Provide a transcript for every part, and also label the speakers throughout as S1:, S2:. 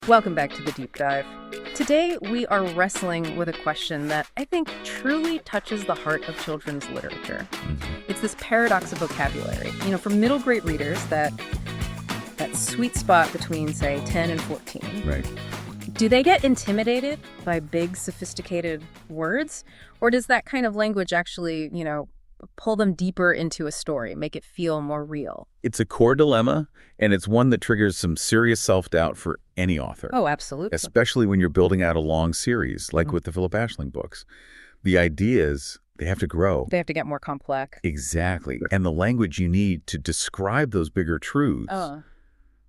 S1: Welcome back to the Deep Dive. Today, we are wrestling with a question that I think truly touches the heart of children's literature. It's this paradox of vocabulary. For middle grade readers, that sweet spot between, say, 10 and 14.
S2: Right.
S1: Do they get intimidated by big, sophisticated words? Or does that kind of language actually, pull them deeper into a story, make it feel more real?
S2: It's a core dilemma, and it's one that triggers some serious self-doubt for any author.
S1: Oh, absolutely.
S2: Especially when you're building out a long series, like with the Phillip Aisling books. The idea is they have to grow.
S1: They have to get more complex.
S2: Exactly. And the language you need to describe those bigger truths,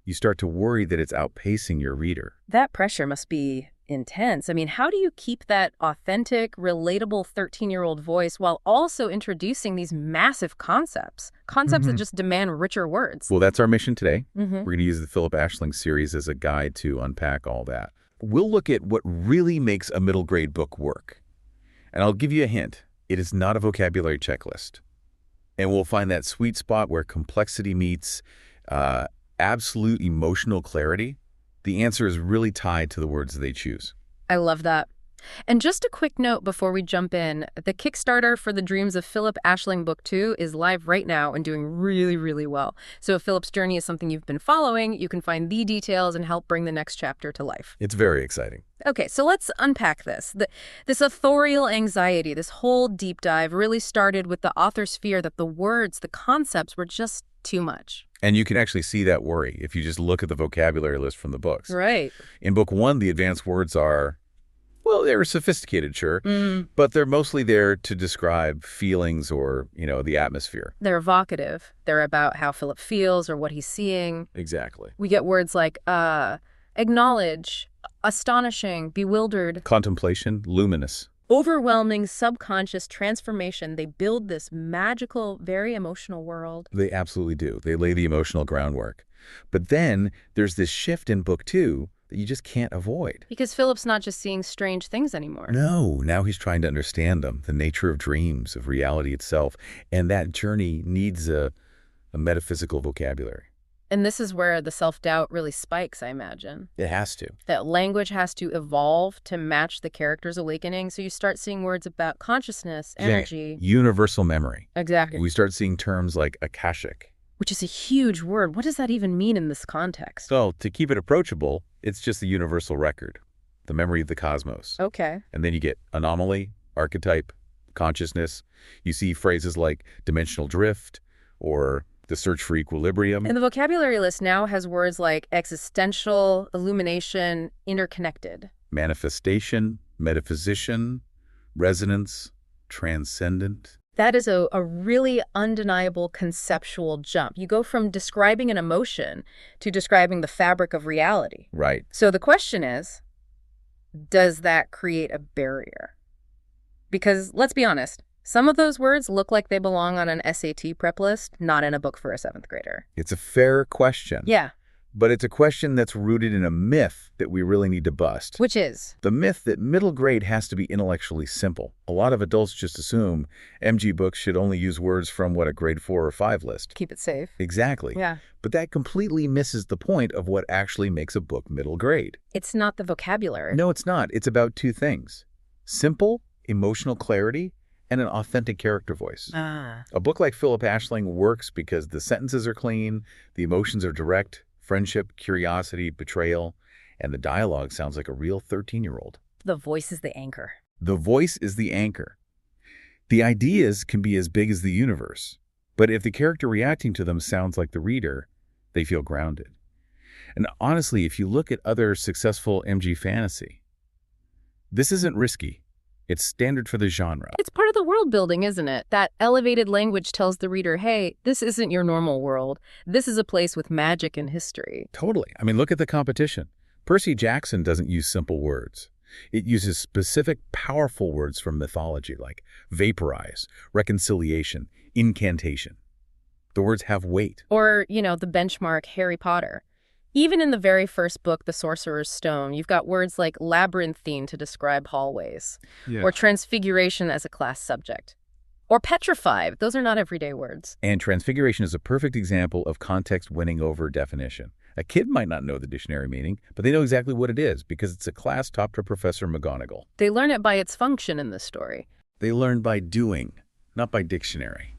S2: you start to worry that it's outpacing your reader.
S1: That pressure must be intense. How do you keep that authentic, relatable 13-year-old voice while also introducing these massive concepts that just demand richer words?
S2: Well, that's our mission today. We're going to use the Phillip Aisling series as a guide to unpack all that. We'll look at what really makes a middle grade book work. And I'll give you a hint. It is not a vocabulary checklist. And we'll find that sweet spot where complexity meets absolute emotional clarity. The answer is really tied to the words they choose.
S1: I love that. And just a quick note before we jump in, the Kickstarter for the Dreams of Phillip Aisling Book 2 is live right now and doing really, really well. So if Phillip's journey is something you've been following, you can find the details and help bring the next chapter to life.
S2: It's very exciting.
S1: Okay, so let's unpack this. This authorial anxiety, this whole deep dive really started with the author's fear that the words, the concepts were just too much.
S2: And you can actually see that worry if you just look at the vocabulary list from the books.
S1: Right.
S2: In book 1, the advanced words are, well, they're sophisticated, sure, but they're mostly there to describe feelings or, the atmosphere.
S1: They're evocative. They're about how Phillip feels or what he's seeing.
S2: Exactly.
S1: We get words like acknowledge, astonishing, bewildered.
S2: Contemplation, luminous.
S1: Overwhelming subconscious transformation. They build this magical, very emotional world.
S2: They absolutely do. They lay the emotional groundwork. But then there's this shift in book 2 that you just can't avoid.
S1: Because Phillip's not just seeing strange things anymore.
S2: No, now he's trying to understand them, the nature of dreams, of reality itself. And that journey needs a metaphysical vocabulary.
S1: And this is where the self-doubt really spikes, I imagine.
S2: It has to.
S1: That language has to evolve to match the character's awakening. So you start seeing words about consciousness, energy.
S2: Universal memory.
S1: Exactly.
S2: We start seeing terms like akashic.
S1: Which is a huge word. What does that even mean in this context?
S2: So to keep it approachable, it's just the universal record, the memory of the cosmos.
S1: Okay.
S2: And then you get anomaly, archetype, consciousness. You see phrases like dimensional drift or the search for equilibrium.
S1: And the vocabulary list now has words like existential, illumination, interconnected.
S2: Manifestation, metaphysician, resonance, transcendent.
S1: That is a really undeniable conceptual jump. You go from describing an emotion to describing the fabric of reality.
S2: Right.
S1: So the question is, does that create a barrier? Because let's be honest, some of those words look like they belong on an SAT prep list, not in a book for a 7th grader.
S2: It's a fair question.
S1: Yeah.
S2: But it's a question that's rooted in a myth that we really need to bust.
S1: Which is?
S2: The myth that middle grade has to be intellectually simple. A lot of adults just assume MG books should only use words from, a grade 4 or 5 list.
S1: Keep it safe.
S2: Exactly.
S1: Yeah.
S2: But that completely misses the point of what actually makes a book middle grade.
S1: It's not the vocabulary.
S2: No, it's not. It's about 2 things. Simple, emotional clarity, and an authentic character voice. A book like Phillip Aisling works because the sentences are clean, the emotions are direct, friendship, curiosity, betrayal, and the dialogue sounds like a real 13-year-old.
S1: The voice is the anchor.
S2: The voice is the anchor. The ideas can be as big as the universe, but if the character reacting to them sounds like the reader, they feel grounded. And honestly, if you look at other successful MG fantasy, this isn't risky. It's standard for the genre.
S1: It's part of the world building, isn't it? That elevated language tells the reader, hey, this isn't your normal world. This is a place with magic and history.
S2: Totally. Look at the competition. Percy Jackson doesn't use simple words. It uses specific, powerful words from mythology like vaporize, reconciliation, incantation. The words have weight.
S1: Or, the benchmark Harry Potter. Even in the very first book, The Sorcerer's Stone, you've got words like labyrinthine to describe hallways, or transfiguration as a class subject, or petrified. Those are not everyday words.
S2: And transfiguration is a perfect example of context winning over definition. A kid might not know the dictionary meaning, but they know exactly what it is because it's a class taught to Professor McGonagall.
S1: They learn it by its function in this story.
S2: They learn by doing, not by dictionary.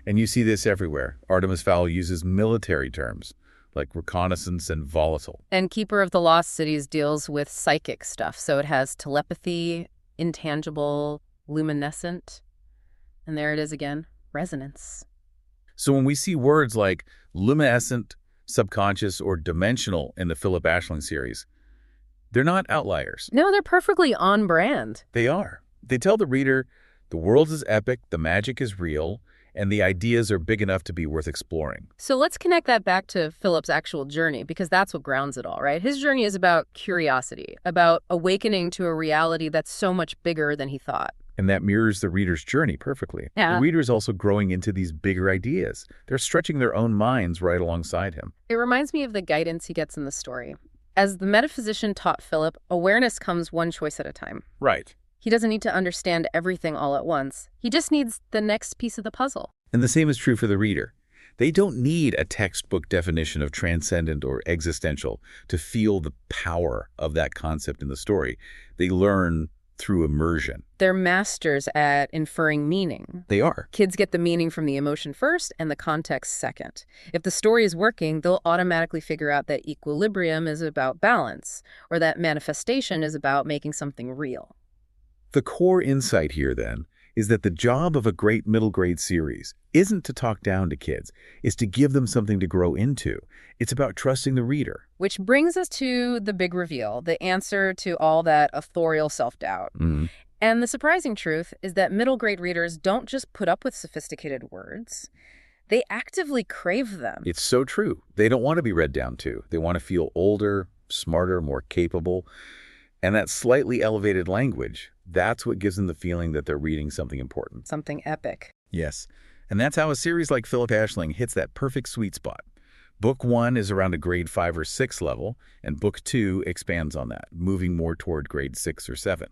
S2: And you see this everywhere. Artemis Fowl uses military terms like reconnaissance and volatile.
S1: And Keeper of the Lost Cities deals with psychic stuff. So it has telepathy, intangible, luminescent. And there it is again, resonance.
S2: So when we see words like luminescent, subconscious, or dimensional in the Phillip Aisling series, they're not outliers.
S1: No, they're perfectly on brand.
S2: They are. They tell the reader the world is epic, the magic is real, and the ideas are big enough to be worth exploring.
S1: So let's connect that back to Philip's actual journey, because that's what grounds it all, right? His journey is about curiosity, about awakening to a reality that's so much bigger than he thought.
S2: And that mirrors the reader's journey perfectly.
S1: Yeah.
S2: The reader is also growing into these bigger ideas. They're stretching their own minds right alongside him.
S1: It reminds me of the guidance he gets in the story. As the metaphysician taught Philip, awareness comes one choice at a time.
S2: Right.
S1: He doesn't need to understand everything all at once. He just needs the next piece of the puzzle.
S2: And the same is true for the reader. They don't need a textbook definition of transcendent or existential to feel the power of that concept in the story. They learn through immersion.
S1: They're masters at inferring meaning.
S2: They are.
S1: Kids get the meaning from the emotion first and the context second. If the story is working, they'll automatically figure out that equilibrium is about balance, or that manifestation is about making something real.
S2: The core insight here, then, is that the job of a great middle grade series isn't to talk down to kids, it's to give them something to grow into. It's about trusting the reader.
S1: Which brings us to the big reveal, the answer to all that authorial self-doubt. And the surprising truth is that middle grade readers don't just put up with sophisticated words. They actively crave them.
S2: It's so true. They don't want to be read down to. They want to feel older, smarter, more capable. And that slightly elevated language, that's what gives them the feeling that they're reading something important.
S1: Something epic.
S2: Yes. And that's how a series like Phillip Aisling hits that perfect sweet spot. Book 1 is around a grade 5 or 6 level, and Book 2 expands on that, moving more toward grade 6 or 7.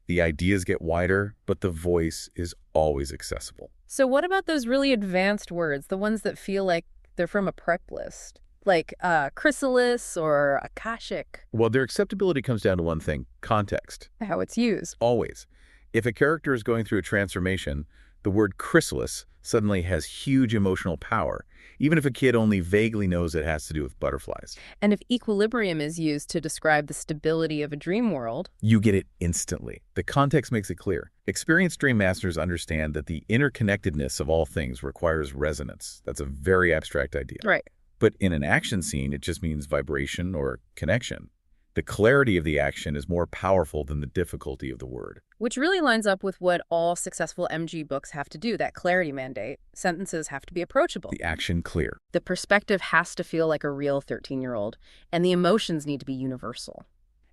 S2: The ideas get wider, but the voice is always accessible.
S1: So what about those really advanced words, the ones that feel like they're from a prep list? Like chrysalis or akashic?
S2: Well, their acceptability comes down to one thing, context.
S1: How it's used.
S2: Always. If a character is going through a transformation, the word chrysalis suddenly has huge emotional power, even if a kid only vaguely knows it has to do with butterflies.
S1: And if equilibrium is used to describe the stability of a dream world,
S2: you get it instantly. The context makes it clear. Experienced dream masters understand that the interconnectedness of all things requires resonance. That's a very abstract idea.
S1: right.
S2: But in an action scene, it just means vibration or connection. The clarity of the action is more powerful than the difficulty of the word.
S1: Which really lines up with what all successful MG books have to do, that clarity mandate. Sentences have to be approachable.
S2: The action clear.
S1: The perspective has to feel like a real 13-year-old, and the emotions need to be universal.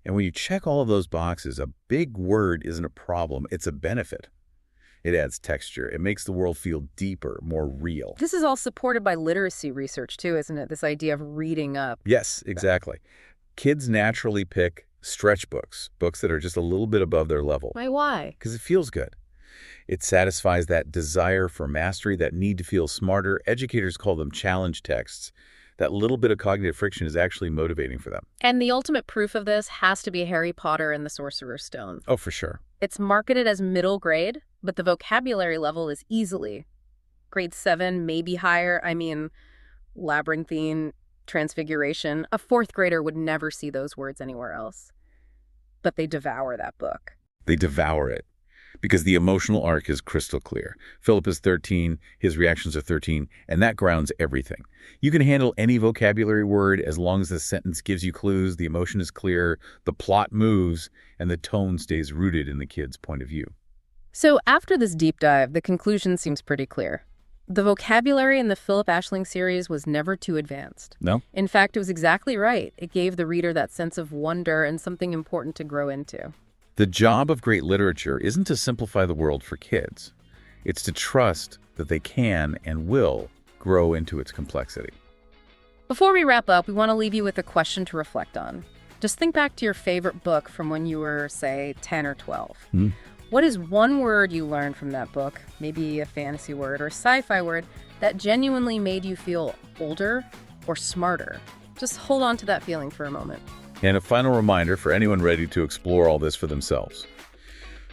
S2: And when you check all of those boxes, a big word isn't a problem, it's a benefit. It adds texture. It makes the world feel deeper, more real.
S1: This is all supported by literacy research, too, isn't it? This idea of reading up.
S2: Yes, exactly. Kids naturally pick stretch books, books that are just a little bit above their level.
S1: Why?
S2: Because it feels good. It satisfies that desire for mastery, that need to feel smarter. Educators call them challenge texts. That little bit of cognitive friction is actually motivating for them.
S1: And the ultimate proof of this has to be Harry Potter and the Sorcerer's Stone.
S2: Oh, for sure.
S1: It's marketed as middle grade, but the vocabulary level is easily grade 7, maybe higher. I mean, labyrinthine, transfiguration. A fourth grader would never see those words anywhere else. But they devour that book.
S2: They devour it because the emotional arc is crystal clear. Philip is 13, his reactions are 13, and that grounds everything. You can handle any vocabulary word as long as the sentence gives you clues, the emotion is clear, the plot moves, and the tone stays rooted in the kid's point of view.
S1: So after this deep dive, the conclusion seems pretty clear. The vocabulary in the Phillip Aisling series was never too advanced.
S2: No?
S1: In fact, it was exactly right. It gave the reader that sense of wonder and something important to grow into.
S2: The job of great literature isn't to simplify the world for kids. It's to trust that they can and will grow into its complexity.
S1: Before we wrap up, we want to leave you with a question to reflect on. Just think back to your favorite book from when you were, say, 10 or 12. What is one word you learned from that book, maybe a fantasy word or a sci-fi word, that genuinely made you feel older, or smarter. Just hold on to that feeling for a moment.
S2: And a final reminder for anyone ready to explore all this for themselves.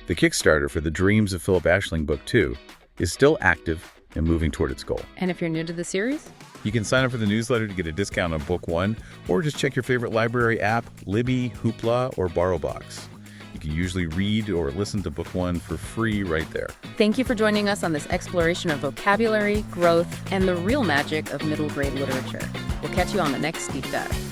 S2: The Kickstarter for the Dreams of Phillip Aisling Book 2 is still active and moving toward its goal.
S1: And if you're new to the series,
S2: you can sign up for the newsletter to get a discount on Book 1, or just check your favorite library app, Libby, Hoopla, or BorrowBox. You can usually read or listen to Book 1 for free right there.
S1: Thank you for joining us on this exploration of vocabulary, growth, and the real magic of middle grade literature. We'll catch you on the next deep dive.